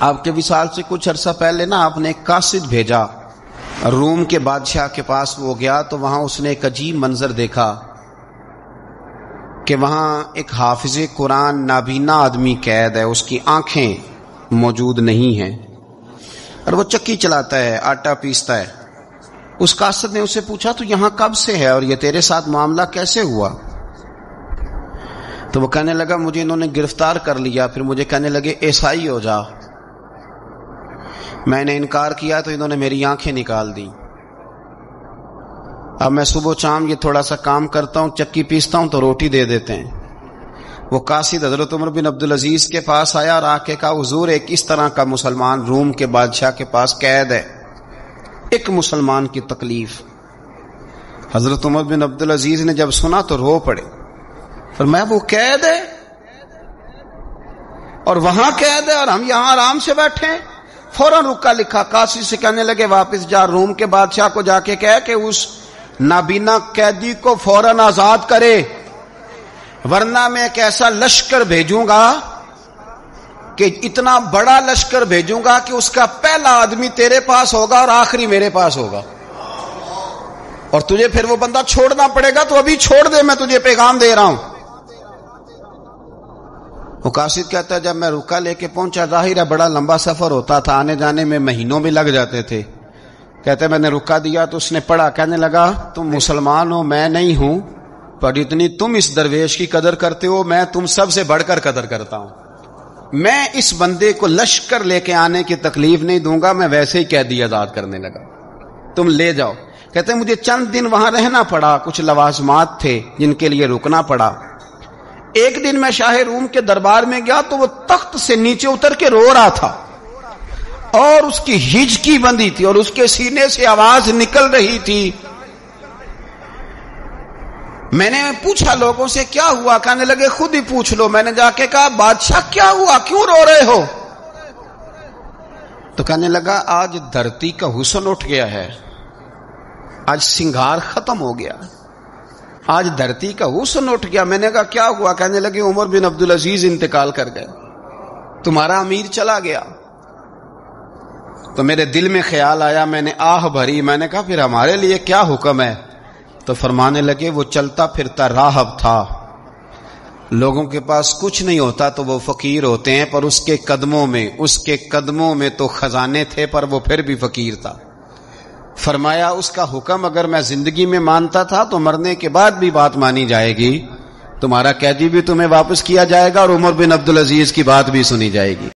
آپ کے وصال سے کچھ عرصہ پہلے نا آپ نے ایک قاصد بھیجا روم کے بادشاہ کے پاس، وہ گیا تو وہاں اس نے ایک عجیب منظر دیکھا کہ وہاں ایک حافظ قرآن نابینا آدمی قید ہے، اس کی آنکھیں موجود نہیں ہیں اور وہ چکی چلاتا ہے، آٹا پیستا ہے۔ اس قاصد نے اسے پوچھا تو یہاں کب سے ہے اور یہ تیرے ساتھ معاملہ کیسے ہوا؟ تو وہ کہنے لگا مجھے انہوں نے گرفتار کر لیا، پھر مجھے کہنے لگے عیسائی ہو جا، میں نے انکار کیا تو انہوں نے میری آنکھیں نکال دی۔ اب میں صبح شام یہ تھوڑا سا کام کرتا ہوں، چکی پیستا ہوں تو روٹی دے دیتے ہیں۔ وہ قاصد حضرت عمر بن عبدالعزیز کے پاس آیا اور آ کے کہا حضور ایک اس طرح کا مسلمان روم کے بادشاہ کے پاس قید ہے، ایک مسلمان کی تکلیف۔ حضرت عمر بن عبدالعزیز نے جب سنا تو رو پڑے، فرمایا وہ قید ہے اور وہاں قید ہے اور ہم یہاں آرام سے بیٹھے ہیں۔ فوراً رکا لکھا قاصد سے کہنے لگے واپس جا، روم کے بادشاہ کو جا کے کہہ کہ اس نابینا قیدی کو فوراً آزاد کرے، ورنہ میں ایک ایسا لشکر بھیجوں گا کہ اتنا بڑا لشکر بھیجوں گا کہ اس کا پہلا آدمی تیرے پاس ہوگا اور آخری میرے پاس ہوگا، اور تجھے پھر وہ بندہ چھوڑنا پڑے گا، تو ابھی چھوڑ دے، میں تجھے پیغام دے رہا ہوں۔ وہ قاصد کہتا ہے جب میں رکا لے کے پہنچا، ظاہر ہے بڑا لمبا سفر ہوتا تھا، آنے جانے میں مہینوں بھی لگ جاتے تھے۔ کہتے ہیں میں نے رکا دیا تو اس نے پڑھا، کہنے لگا تم مسلمان ہو، میں نہیں ہوں، پر اتنی تم اس درویش کی قدر کرتے ہو، میں تم سب سے بڑھ کر قدر کرتا ہوں۔ میں اس بندے کو لشکر لے کے آنے کی تکلیف نہیں دوں گا، میں ویسے ہی قیدی آزاد کرنے لگا، تم لے جاؤ۔ کہتے ہیں مجھے چند دن وہاں رہنا پڑا، کچھ لوازمات تھے جن کے لیے رکنا پڑا۔ ایک دن میں شاہ روم کے دربار میں گیا تو وہ تخت سے نیچے اتر کے رو رہا تھا اور اس کی ہچکی بندھی تھی اور اس کے سینے سے آواز نکل رہی تھی۔ میں نے پوچھا لوگوں سے کیا ہوا، کہنے لگے خود ہی پوچھ لو۔ میں نے جا کے کہا بادشاہ کیا ہوا، کیوں رو رہے ہو؟ تو کہنے لگا آج دھرتی کا حسن اٹھ گیا ہے، آج سنگار ختم ہو گیا، آج دھرتی کا حسن اٹھ گیا۔ میں نے کہا کیا ہوا؟ کہنے لگے عمر بن عبدالعزیز انتقال کر گئے، تمہارا امیر چلا گیا۔ تو میرے دل میں خیال آیا، میں نے آہ بھری، میں نے کہا پھر ہمارے لیے کیا حکم ہے؟ تو فرمانے لگے وہ چلتا پھرتا راہب تھا، لوگوں کے پاس کچھ نہیں ہوتا تو وہ فقیر ہوتے ہیں، پر اس کے قدموں میں تو خزانے تھے، پر وہ پھر بھی فقیر تھا۔ فرمایا اس کا حکم اگر میں زندگی میں مانتا تھا تو مرنے کے بعد بھی بات مانی جائے گی، تمہارا قیدی بھی تمہیں واپس کیا جائے گا اور عمر بن عبدالعزیز کی بات بھی سنی جائے گی۔